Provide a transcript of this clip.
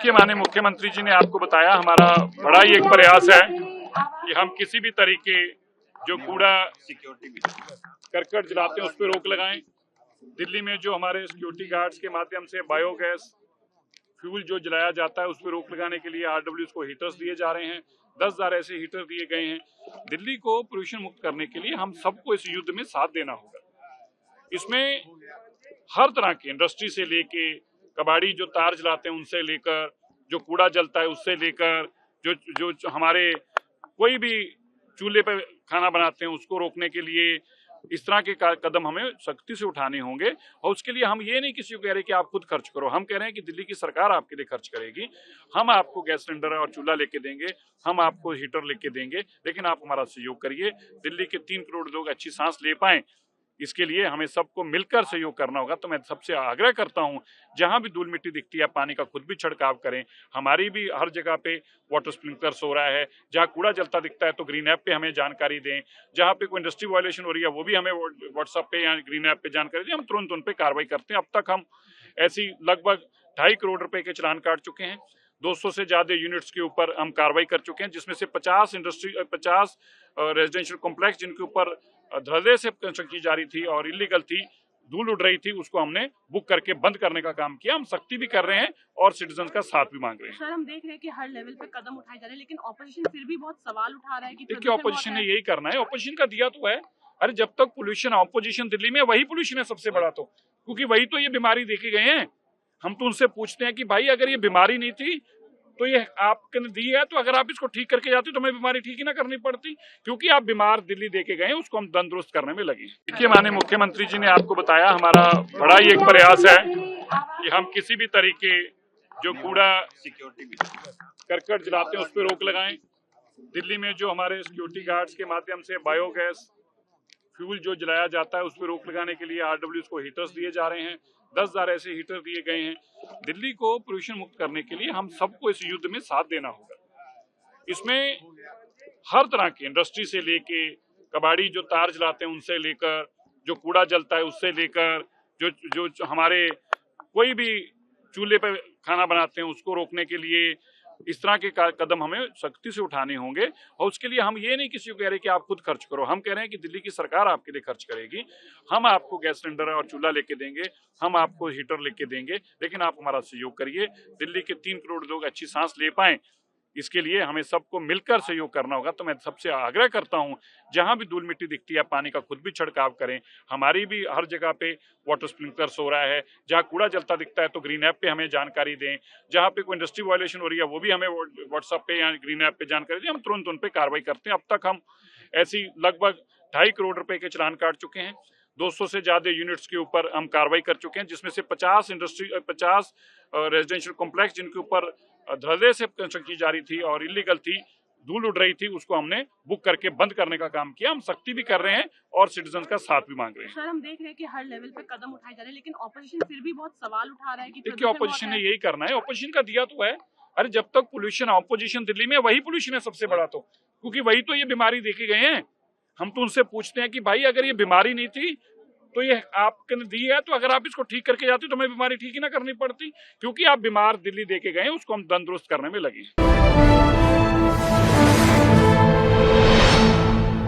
देखिए, माननीय मुख्यमंत्री जी ने आपको बताया, हमारा बड़ा ही एक प्रयास है कि हम किसी भी तरीके जो कूड़ा करकट जलाते हैं उस पर रोक लगाएं। दिल्ली में जो हमारे सिक्योरिटी गार्ड्स के माध्यम से बायोगैस फ्यूल जो जलाया जाता है उस पर रोक लगाने के लिए आरडब्ल्यूएस को हीटर्स दिए जा रहे हैं। 10,000 ऐसे हीटर दिए गए हैं। दिल्ली को पोल्यूशन मुक्त करने के लिए हम सबको इस युद्ध में साथ देना होगा। इसमें हर तरह की इंडस्ट्री से लेके कबाड़ी जो तार जलाते हैं उनसे लेकर जो कूड़ा जलता है उससे लेकर जो हमारे कोई भी चूल्हे पर खाना बनाते हैं उसको रोकने के लिए इस तरह के कदम हमें सख्ती से उठाने होंगे। और उसके लिए हम ये नहीं किसी को कह रहे कि आप खुद खर्च करो, हम कह रहे हैं कि दिल्ली की सरकार आपके लिए खर्च करेगी। हम आपको गैस सिलेंडर और चूल्हा लेके देंगे, हम आपको हीटर लेके देंगे, लेकिन आप हमारा सहयोग करिए। दिल्ली के 3 करोड़ लोग अच्छी सांस ले पाएं, इसके लिए हमें सबको मिलकर सहयोग करना होगा। तो मैं सबसे आग्रह करता हूं, जहां भी धूल मिट्टी दिखती है पानी का खुद भी छिड़काव करें। हमारी भी हर जगह पे वाटर स्प्रिंकलर्स हो रहा है। जहां कूड़ा जलता दिखता है तो ग्रीन ऐप पे हमें जानकारी दें। जहां पे कोई इंडस्ट्री वायलेशन हो रही है वो भी हमें व्हाट्सएप पे या ग्रीन ऐप पे जानकारी दें। हम तुरंत उन पे कार्रवाई करते हैं। अब तक हम ऐसी लगभग 2.5 करोड़ रुपए के चालान काट चुके हैं। 200 से ज्यादा यूनिट्स के ऊपर हम कार्रवाई कर चुके हैं, जिसमें से 50 रेजिडेंशियल कॉम्प्लेक्स जिनके ऊपर धड़ल्ले से कंस्ट्रक्शन की जा रही थी और इलीगल थी, धूल उड़ रही थी, उसको हमने बुक करके बंद करने का काम किया। हम सख्ती भी कर रहे हैं और सिटीजन का साथ भी मांग रहे हैं। सर, हम देख रहे हैं कि हर लेवल पे कदम उठाए जा रहे हैं, लेकिन ऑपोजिशन फिर भी बहुत सवाल उठा रहा है कि देखिए, ऑपोजिशन ने यही करना है, ऑपोजिशन का दिया तो है। अरे जब तक पोल्यूशन ऑपोजिशन दिल्ली में वही पोल्यूशन है सबसे बड़ा, तो क्योंकि वही तो ये बीमारी देखे गए हैं। हम तो उनसे पूछते हैं कि भाई अगर ये बीमारी नहीं थी तो ये आपने दी है, तो अगर आप इसको ठीक करके जाते तो हमें बीमारी ठीक ही ना करनी पड़ती, क्योंकि आप बीमार दिल्ली देके गए हैं, उसको हम तंदुरुस्त करने में लगे। देखिए, माननीय मुख्यमंत्री जी ने आपको बताया, हमारा बड़ा ही एक प्रयास है कि हम किसी भी तरीके जो कूड़ा करकट जलाते हैं उस पर रोक लगाएं। दिल्ली में जो हमारे सिक्योरिटी गार्ड्स के माध्यम से बायोगैस फ्यूल जो जलाया जाता है उस पर रोक लगाने के लिए आरडब्ल्यूएस को हीटर्स दिए जा रहे हैं। 10,000 ऐसे हीटर दिए गए हैं। दिल्ली को पोल्यूशन मुक्त करने के लिए हम सबको इस युद्ध में साथ देना होगा। इसमें हर तरह की इंडस्ट्री से लेके कबाड़ी जो तार जलाते हैं उनसे लेकर जो कूड़ा जलता है उससे लेकर जो हमारे कोई भी चूल्हे पर खाना बनाते हैं उसको रोकने के लिए इस तरह के कदम हमें सख्ती से उठाने होंगे। और उसके लिए हम ये नहीं किसी को कह रहे कि आप खुद खर्च करो, हम कह रहे हैं कि दिल्ली की सरकार आपके लिए खर्च करेगी। हम आपको गैस सिलेंडर और चूल्हा लेके देंगे, हम आपको हीटर लेके देंगे, लेकिन आप हमारा सहयोग करिए। दिल्ली के 3 करोड़ लोग अच्छी सांस ले पाएं, इसके लिए हमें सबको मिलकर सहयोग करना होगा। तो मैं सबसे आग्रह करता हूं, जहां भी धूल मिट्टी दिखती है पानी का खुद भी छिड़काव करें। हमारी भी हर जगह पे वाटर स्प्रिंकलर्स हो रहा है। जहां कूड़ा जलता दिखता है तो ग्रीन ऐप पे हमें जानकारी दें। जहां पे कोई इंडस्ट्री वायलेशन हो रही है वो भी हमें व्हाट्सएप पे या ग्रीन ऐप पे जानकारी दें। हम तुरंत उन पे कार्रवाई करते हैं। अब तक हम ऐसी लगभग 2.5 करोड़ रुपए के चालान काट चुके हैं। 200 से ज्यादा यूनिट्स के ऊपर हम कार्रवाई कर चुके हैं, जिसमें से 50 रेजिडेंशियल कॉम्प्लेक्स जिनके ऊपर धड़ल्ले से कंस्ट्रक्शन की जा रही थी और इलीगल थी, धूल उड़ रही थी, उसको हमने बुक करके बंद करने का काम किया। हम सख्ती भी कर रहे हैं और सिटीजन का साथ भी मांग रहे हैं। सर, हम देख रहे हैं कि हर लेवल पे कदम उठाए जा रहे हैं, लेकिन ऑपोजिशन फिर भी बहुत सवाल उठा रहा है कि देखिए, ऑपोजिशन ने यही करना है, ऑपोजिशन का दिया तो है। अरे जब तक पोल्यूशन ऑपोजिशन दिल्ली में वही पोल्यूशन है सबसे बड़ा, तो क्योंकि वही तो ये बीमारी देखे गए हैं। हम तो उनसे पूछते हैं कि भाई अगर ये बीमारी नहीं थी तो ये आपने दी है, तो अगर आप इसको ठीक करके जाते तो हमें बीमारी ठीक ही ना करनी पड़ती, क्योंकि आप बीमार दिल्ली देके गए हैं, उसको हम तंदुरुस्त करने में लगे।